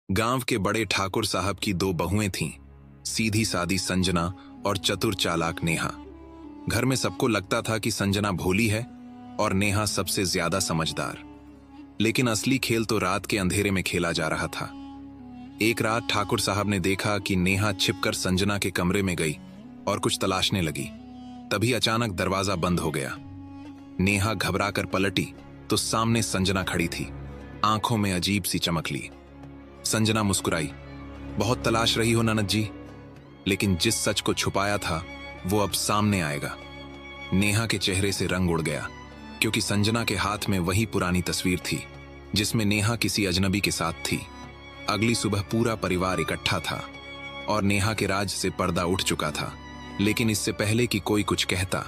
गांव के बड़े ठाकुर साहब की दो बहुएं थीं, सीधी सादी संजना और चतुर चालाक नेहा। घर में सबको लगता था कि संजना भोली है और नेहा सबसे ज्यादा समझदार। लेकिन असली खेल तो रात के अंधेरे में खेला जा रहा था। एक रात ठाकुर साहब ने देखा कि नेहा छिपकर संजना के कमरे में गई और कुछ तलाशने लगी। तभी अचानक दरवाजा बंद हो गया। नेहा घबराकर पलटी तो सामने संजना खड़ी थी, आंखों में अजीब सी चमक ली। संजना मुस्कुराई, बहुत तलाश रही हो ननद जी, लेकिन जिस सच को छुपाया था वो अब सामने आएगा। नेहा के चेहरे से रंग उड़ गया, क्योंकि संजना के हाथ में वही पुरानी तस्वीर थी जिसमें नेहा किसी अजनबी के साथ थी। अगली सुबह पूरा परिवार इकट्ठा था और नेहा के राज से पर्दा उठ चुका था। लेकिन इससे पहले कि कोई कुछ कहता,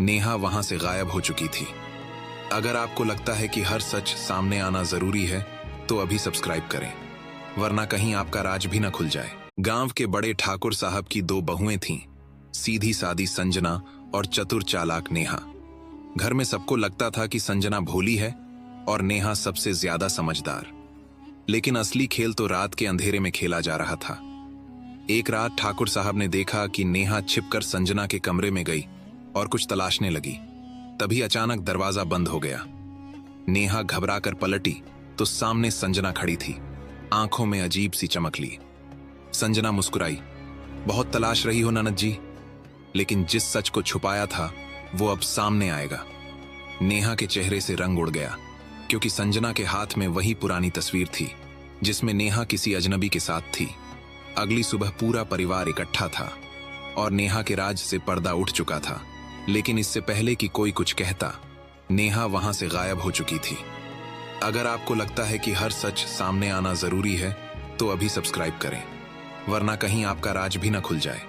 नेहा वहां से गायब हो चुकी थी। अगर आपको लगता है कि हर सच सामने आना जरूरी है तो अभी सब्सक्राइब करें, वरना कहीं आपका राज भी न खुल जाए। गांव के बड़े ठाकुर साहब की दो बहुएं थीं, सीधी सादी संजना और चतुर चालाक नेहा। घर में सबको लगता था कि संजना भोली है और नेहा सबसे ज्यादा समझदार। लेकिन असली खेल तो रात के अंधेरे में खेला जा रहा था। एक रात ठाकुर साहब ने देखा कि नेहा छिपकर संजना के कमरे में गई और कुछ तलाशने लगी। तभी अचानक दरवाजा बंद हो गया। नेहा घबराकर पलटी तो सामने संजना खड़ी थी, आंखों में अजीब सी चमक ली। संजना मुस्कुराई, बहुत तलाश रही हो ननद जी, लेकिन जिस सच को छुपाया था वो अब सामने आएगा। नेहा के चेहरे से रंग उड़ गया, क्योंकि संजना के हाथ में वही पुरानी तस्वीर थी जिसमें नेहा किसी अजनबी के साथ थी। अगली सुबह पूरा परिवार इकट्ठा था और नेहा के राज से पर्दा उठ चुका था। लेकिन इससे पहले कि कोई कुछ कहता, नेहा वहां से गायब हो चुकी थी। अगर आपको लगता है कि हर सच सामने आना जरूरी है तो अभी सब्सक्राइब करें, वरना कहीं आपका राज भी न खुल जाए।